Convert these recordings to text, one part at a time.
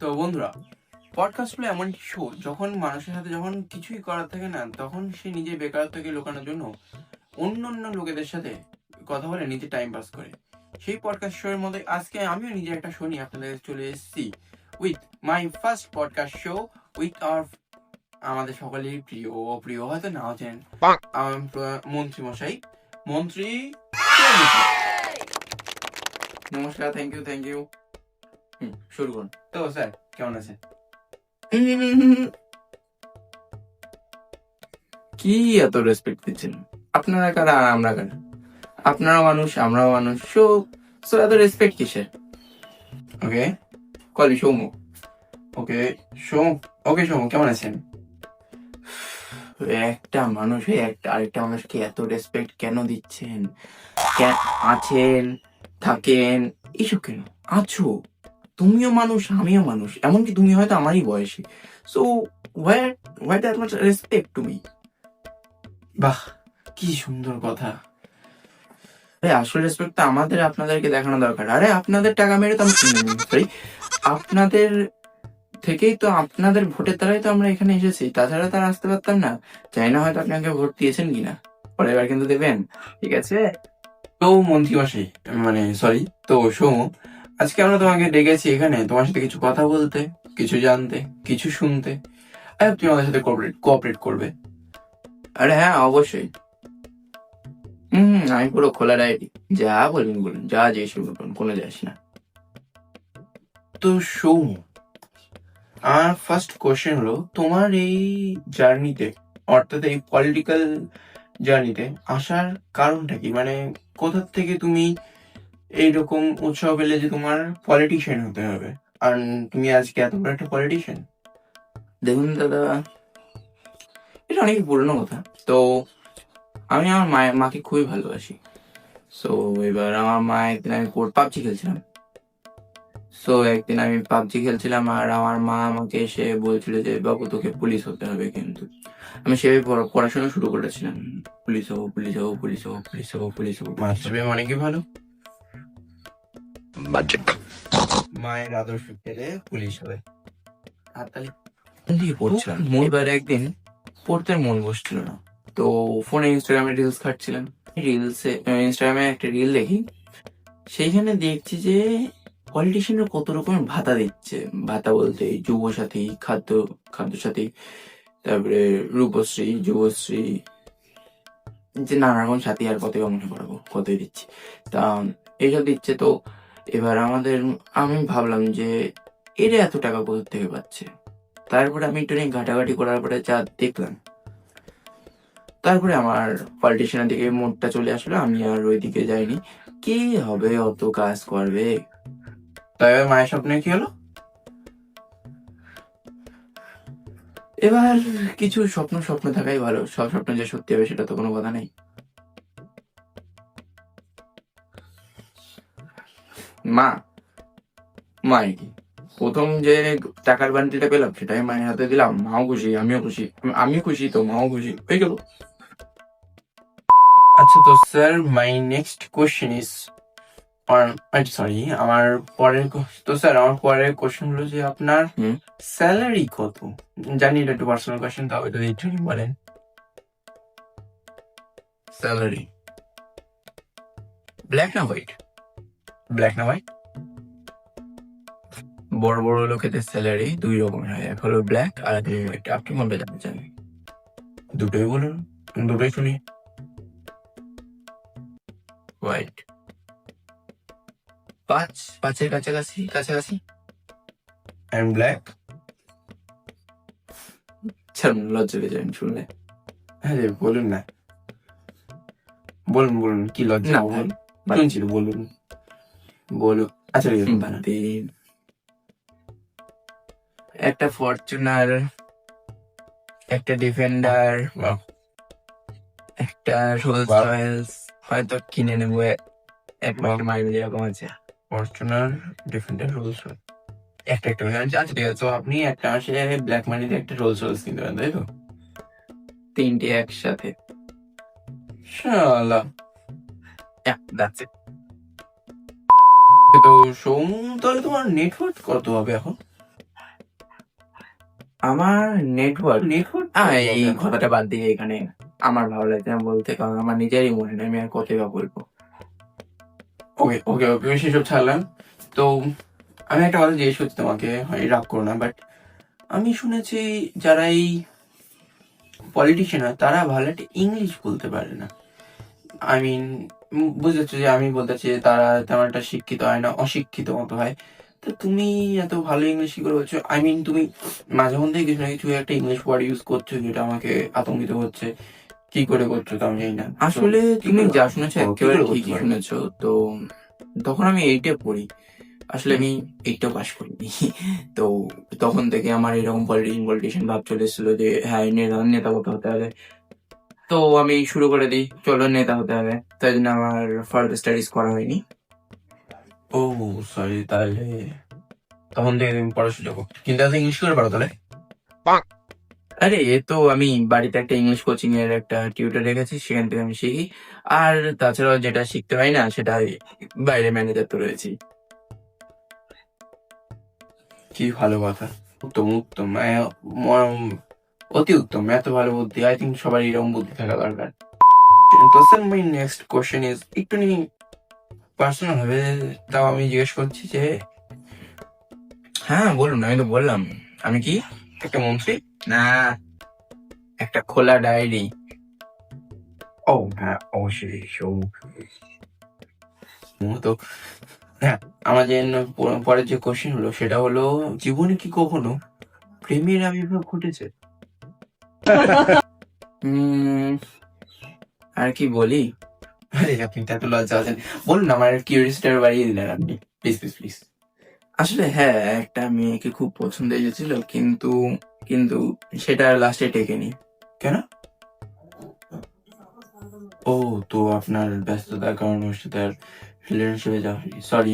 তো বন্ধুরা, পডকাস্ট হলো এমন একটি শো যখন মানুষের সাথে যখন কিছুই করার থাকে না, তখন সে নিজের বেকারত্বকে লুকানোর জন্য অন্য অন্য লোকেদের সাথে কথা বলে নিজে টাইম পাস করে। সেই পডকাস্ট শো এর মধ্যে আজকে আমিও নিজে একটা শো নিয়ে আপনাদের চলে এসেছি with my first podcast show with আমাদের সকলেরই প্রিয় হয়তো নাও চেনেন মন্ত্রী মশাই, মন্ত্রী। নমস্কার, থ্যাংক ইউ। শুরু করুন। তো স্যার কেমন আছেন? কি এত রেসপেক্ট দিচ্ছেন? আপনারা কারা আর আমরা কারা? আপনারাও মানুষ, আমরাও মানুষ। সো এত রেসপেক্ট কিসের? ওকে, কল সৌমু। ওকে সৌমু, কেমন আছেন? একটা মানুষ হয়ে আরেকটা মানুষকে এত রেসপেক্ট কেন দিচ্ছেন? আছেন, থাকেন, এসব কেন? আছো, তুমিও মানুষ, আমিও মানুষ, এমনকি তুমি হয়তো আমারই বয়সী। So why that much respect to me? বাহ, কি সুন্দর কথা। আসল রেসপেক্ট তো আমাদের আপনাদেরকে দেখানো দরকার। আরে আপনাদের টাকা মেরে তো সরি, আপনাদের থেকেই তো, আপনাদের ভোটের দ্বারাই তো আমরা এখানে এসেছি। তাছাড়া তার আসতে পারতাম না। চাই না হয়তো আপনাকে ভোট দিয়েছেন কিনা, পরের বার কিন্তু দেবেন, ঠিক আছে? তো মন্ত্রী মশাই, মানে সরি, তো সৌমু, আজকে আমরা তোমাকে ডেকেছি এখানে তোমার সাথে কিছু কথা বলতে, কিছু জানতে, কিছু শুনতে। তুমি আমাদের সাথে কোঅপারেট করবে। আরে হ্যাঁ, অবশ্যই। আমি পুরো খোলা ডায়েরি, যা বলুন যা জিজ্ঞেস করুন, কোনো যাস না। তো সৌমু, আমার ফার্স্ট কোশ্চেন হলো, তোমার এই জার্নিতে, অর্থাৎ এই পলিটিক্যাল জার্নিতে আসার কারণটা কি? মানে কোথা থেকে তুমি এইরকম উৎসাহ পেলে যে তোমার পলিটিশিয়ান হতে হবে, আর তুমি আজকে এত বড় একটা পলিটিশিয়ান? দেখুন দাদা, এটা অনেক পুরনো কথা। তো আমি আমার মাকে খুবই ভালোবাসি। সো এবার আমার মা একদিন, আমি পাবজি খেলছিলাম। আর আমার মা আমাকে এসে বলছিল যে বাবু, তোকে পুলিশ হতে হবে। কিন্তু আমি সেভাবে পড়াশোনা শুরু করেছিলাম, পুলিশ হবো। মাস্টার অনেকই ভালো, মায়ের আদর্শ পেলে পুলিশ হবে। হাততালি দিয়ে পড়ছিলাম। এবার একদিন পড়তে মন বসছিল না, তো ফোনে ইনস্টাগ্রামে রিলস ঘাটছিলাম। ইনস্টাগ্রামে একটা রিল দেখি, সেইখানে দেখছি যে পলিটিশিয়ানরা কত রকমের ভাতা দিচ্ছে। ভাতা বলতে যুবসাথী, খাদ্যসাথী, তারপরে রূপশ্রী, যুবশ্রী, যে নানা রকম সাথী, আর কতই মনে করাবো, কতই দিচ্ছে। তা এইসব দিচ্ছে। তো এবার আমি ভাবলাম যে এরা এত টাকা কোথা থেকে পাচ্ছে। তারপরে আমি একটু নিয়ে ঘাটাঘাটি করার পরে যা দেখলাম, তারপরে আমার পলিটিশিয়ানের দিকে মোড়টা চলে আসলো। আমি আর ওই দিকে যাইনি। কি হবে, অত কাজ করবে। তাই মায়ের স্বপ্নে কি হলো? এবার কিছু স্বপ্ন থাকাই ভালো। সব স্বপ্ন যে সত্যি হবে সেটা তো কোনো কথা নেই। মা কি প্রথম যে টাকার বান্ডিলটা পেলাম, সেটাই মায়ের হাতে দিলাম। মাও খুশি, আমিও খুশি, তো মাও খুশি হয়ে গেল। আচ্ছা, তো sir, my next question is, sorry, আমার পরের কোশ্চেন হলো যে আপনার স্যালারি কত? জানি এটা একটু পার্সোনাল কোশ্চেন, তাও এটা একটু বলেন। স্যালারি ব্ল্যাক না হোয়াইট? বড় বড় লোকেদের স্যালারি দুই রকমের হয়, এক হলো ব্ল্যাক আর এক হলো হোয়াইট। আপনি কোনটা জানতে চান? দুটোই বলুন, দুটোই শুনি। হোয়াইট, পাঁচের কাছাকাছি। অ্যান্ড ব্ল্যাক, লজ্জা পেয়ে যাবেন শুনলে। হ্যাঁ, বলুন না, বলুন কি লজ্জা? শুনছি তো, বলুন। আচ্ছা, একটা ফরচুনার, একটা ডিফেন্ডার, একটা রোলস রয়েলস হয়তো কিনে নেবো। এক লাখ মাইলেজ এরকম আছে। ফরচুনার, ডিফেন্ডার, রোলস রয়েলস, একটা আচ্ছা ঠিক আছে। তো আপনি একটা মাসে ব্ল্যাক মানিতে একটা রোলস রয়েলস কিনতে পারেন, তাই তো? তিনটে একসাথে। শালা, দ্যাটস ইট। তো সৌম, তাহলে তোমার নেটওয়ার্ক কত হবে এখন? আমার নেটওয়ার্ক নেটওয়ার্ক এই কথাটা বাদ দিয়ে এখানে আমার ভালো লাগছে না বলতে, কারণ আমার নিজেরই মনে নেই আমি আর কতই বা বলবো। ওকে ওকে ওকে সেসব ছাড়লাম। তো আমি একটা কথা জিজ্ঞেস করছি তোমাকে, হয় রাগ করো না, বাট আমি শুনেছি যারা এই পলিটিশিয়ান হয় তারা ভালো একটা ইংলিশ বলতে পারে না। আই মিন বুঝতে যে আমি বলতে চাই যে তারা তেমন একটা শিক্ষিত হয় না, অশিক্ষিত মতো হয়। তো তুমি এত ভালো ইংলিশ কি করে বলছো? আই মিন তুমি মাঝে মধ্যে কিছু না কিছু একটা ইংলিশ ওয়ার্ড ইউজ করছো যেটা আমাকে আতঙ্কিত হচ্ছে। কি করে করছো তা আমি জানি না। আসলে তুমি যা শুনেছো কি একেবারে করে করতে ঠিকই পারো? শুনেছো। তো তখন আমি 8-এ পড়ি, আসলে আমি 8টা পাস করিনি। তো তখন থেকে আমার এরকম পলিটিশিয়ান ভাব চলে এসেছিল যে হ্যাঁ নেতা হতে হবে। তো আমি শুরু করে দিই, চলো নেতা হতে হবে, তাই জন্য আমার ফার্দার স্টাডিজ করা হয়নি। ও সরি, তাহলে তখন থেকে তুমি পড়াশোনা করো, কিন্তু এত ইংলিশ করে পারো তাহলে? আরে এ তো আমি বাড়িতে একটা ইংলিশ কোচিং এর একটা টিউটর রেখেছি, সেখান থেকে আমি শিখি। আর তাছাড়াও যেটা শিখতে হয় না সেটা বাইরে ম্যানেজার তো রয়েছি। কি ভালো কথা, উত্তম উত্তম, অতি উত্তম, এত ভালো বুদ্ধি। আই থিঙ্ক সবার এরকম বুদ্ধি থাকা দরকার। তো sir my next question is একটু পার্সোনাল হবে, তাও আমি জিজ্ঞেস করছি যে হ্যাঁ বলুন, আমি তো বললাম আমি কি একটা মন্ত্রী? না, একটা খোলা ডায়েরি। ও হ্যাঁ অবশ্যই। তো হ্যাঁ, আমার যে পরের যে কোশ্চেন হলো সেটা হলো, জীবনে কি কখনো প্রেমের আবির্ভাব ঘটেছে? আর কি বলি, আরে আপনি এত লজ্জা আছেন, বলুন না, আমার কিউরিয়াসিটি বাড়িয়ে দিলেন আপনি, প্লিজ প্লিজ প্লিজ। আসলে হ্যাঁ একটা মেয়েকে খুব পছন্দ হয়েছিল, কিন্তু কিন্তু সেটা লাস্টে টেকেনি। কেন? ও, তো আপনার ব্যস্ততার কারণে ওর সাথে আর রিলেশনশিপে যাওয়া হয়নি। সরি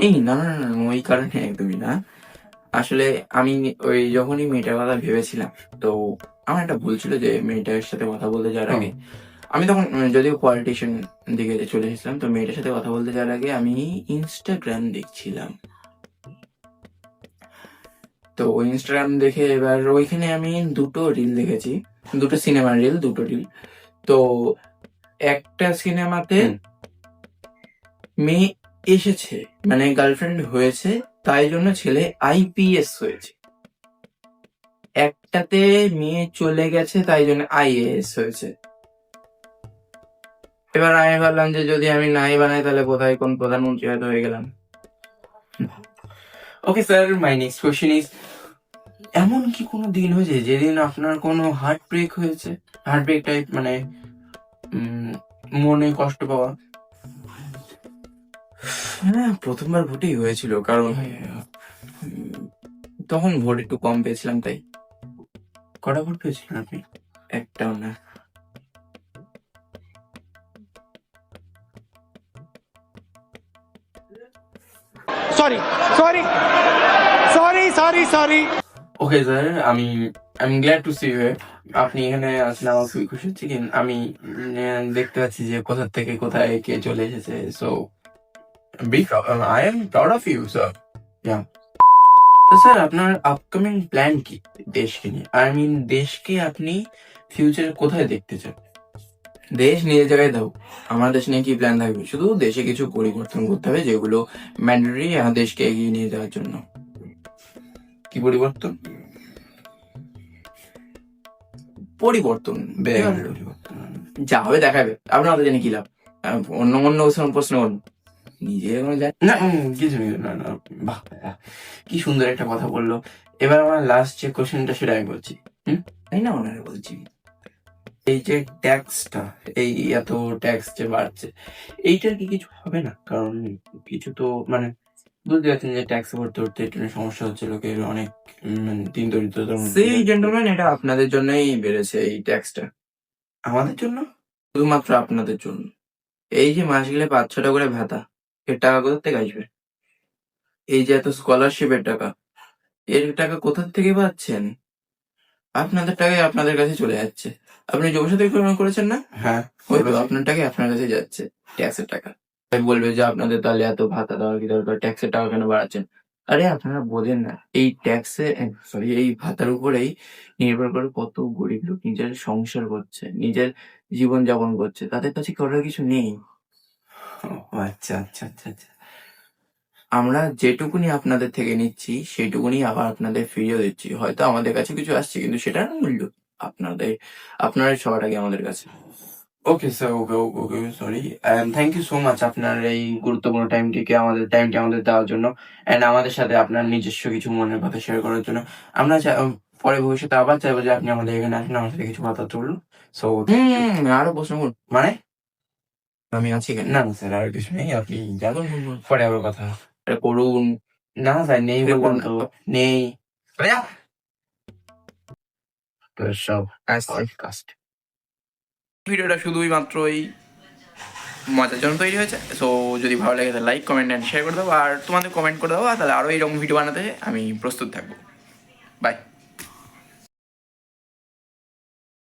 এই না না না, ওই কারণে একদমই না। আসলে আমি ওই যখনই মেয়েটার কথা ভেবেছিলাম, তো আমার একটা ভুল ছিল যে মেয়েটার সাথে কথা বলতে যাওয়ার আগে আমি তখন যদিও পলিটিশিয়ান দিকে চলে এসেছিলাম, তো মেয়েটার সাথে কথা বলতে যাওয়ার আগে আমি ইনস্টাগ্রাম দেখছিলাম। তো ইনস্টাগ্রাম দেখে এবার ওইখানে আমি দুটো রিল দেখেছি, দুটো সিনেমার রিল, দুটো রিল। তো একটা সিনেমাতে মেয়ে এসেছে মানে গার্লফ্রেন্ড হয়েছে, তাই জন্য ছেলে আইপিএস হয়েছে। একটাতে মেয়ে চলে গেছে তাই জন্য আইএএস হয়েছে। এবার আমি ভাবলাম যে যদি আমি নাই বানাই তাহলে কোথায় কোন প্রধানমন্ত্রী হয়তো হয়ে গেলাম। Okay sir, my next question is, এমন কি কোনো দিন হয়েছে যেদিন আপনার কোনো হার্ট ব্রেক হয়েছে? হার্ট ব্রেক টাইপ মানে মনে কষ্ট পাওয়া? হ্যাঁ প্রথমবার ভোটেই হয়েছিল, কারণ তখন ভোট একটু কম পেয়েছিলাম তাই। কটা ভোট পেয়েছিলেন আপনি? একটাও না। Sorry sorry sorry sorry sorry. Okay sir, আমি গ্ল্যাড টু সি ইউ। আপনি এখানে আসলে আমার খুবই খুশি হচ্ছে, কিন্তু আমি দেখতে পাচ্ছি যে কোথা থেকে কোথায় কে চলে এসেছে। So I am proud of you sir. তো স্যার আপনার আপকামিং প্ল্যান কি দেশকে নিয়ে? আই মিন দেশকে আপনি ফিউচারে কোথায় দেখতে চান? দেশ নিজের জায়গায় দাও, আমার দেশ নিয়ে কি প্ল্যান থাকবে, শুধু দেশে কিছু পরিবর্তন করতে হবে যেগুলো ম্যান্ডেটরি দেশকে এগিয়ে নিয়ে যাওয়ার জন্য। কি পরিবর্তন? পরিবর্তন পরিবর্তন। যা হবে দেখাবে, আপনার হাতে জেনে কি লাভ। অন্য অন্য প্রশ্ন করুন, নিজে কোনো না কিছু নেই, না না, বাহ বাহ, কি সুন্দর একটা কথা বললো। এবার আমার লাস্ট যে কোশ্চেনটা সেটা আমি বলছি। তাই না ওনারা বলছি, এই যে ট্যাক্সটা, এই এত ট্যাক্স যে বাড়ছে, এইটার কি কিছু হবে না? কারণ কিছু তো মানে বুঝতে পারছেন যে ট্যাক্স ভরতে ভরতে একটু সমস্যা হচ্ছে, লোকের অনেক দিন দরিদ্রতার মধ্যে সেই জেন্টলম্যান এটা আপনাদের জন্যই বেড়েছে এই ট্যাক্সটা, আমাদের জন্য। শুধুমাত্র আপনাদের জন্য। এই যে মাস গেলে 5-6টা করে ভাতা, এর টাকা কোথা থেকে আসবে? এই যে এত স্কলারশিপের টাকা, এর টাকা কোথা থেকে পাচ্ছেন? আপনাদের টাকাই আপনাদের কাছে চলে যাচ্ছে। আপনি যুব সাথী করেছেন না? হ্যাঁ, ওই তো আপনার টাকাই আপনার কাছে যাচ্ছে, ট্যাক্সের টাকা। তাই বলবে যে আপনাদের তাহলে এত ভাতা দেওয়ার কি দরকার, ট্যাক্সের টাকা কেন বাড়াচ্ছেন? আরে আপনারা বোঝেন না, এই ট্যাক্সে সরি এই ভাতার উপরেই নির্ভর করে কত গরিব লোক নিজের সংসার করছে, নিজের জীবন যাপন করছে, তাদের কাছে করার কিছু নেই। ও আচ্ছা আচ্ছা আচ্ছা আচ্ছা। আমরা যেটুকুনি আপনাদের থেকে নিচ্ছি সেটুকুনি আবার আপনাদের ফিরিয়ে দিচ্ছি। হয়তো আমাদের কাছে কিছু আসছে কিন্তু সেটার মূল্য আপনাদের, আপনারাই সবার আগে আমাদের কাছে। Okay sir, okay okay okay, sorry and thank you so much আপনার এই গুরুত্বপূর্ণ টাইমটি আমাদের দেওয়ার জন্য, অ্যান্ড আমাদের সাথে আপনার নিজস্ব কিছু মনের কথা শেয়ার করার জন্য। আমরা পরে ভবিষ্যতে আবার চাইবো যে আপনি আমাদের এখানে আসেন, আমার সাথে কিছু কথা বলুন। সো আরো প্রশ্ন করুন, মানে আমি আছি এখানে। না না স্যার, আর কিছু নেই, আপনি যান, বলুন, বলুন, বলুন। পরে আবার কথা। আরে করুন। না স্যার, নেই দেখুন, বললাম তো, নেই। সব কাস্ট। ভিডিওটা শুধুই মাত্র এই মজার জন্য তৈরি হয়েছে। সো যদি ভালো লাগে তাহলে লাইক, কমেন্ট অ্যান্ড শেয়ার করে দেবো, আর তোমাদের কমেন্ট করে দেবো, আর তাহলে আরও এইরকম ভিডিও বানাতে আমি প্রস্তুত থাকবো। বাই।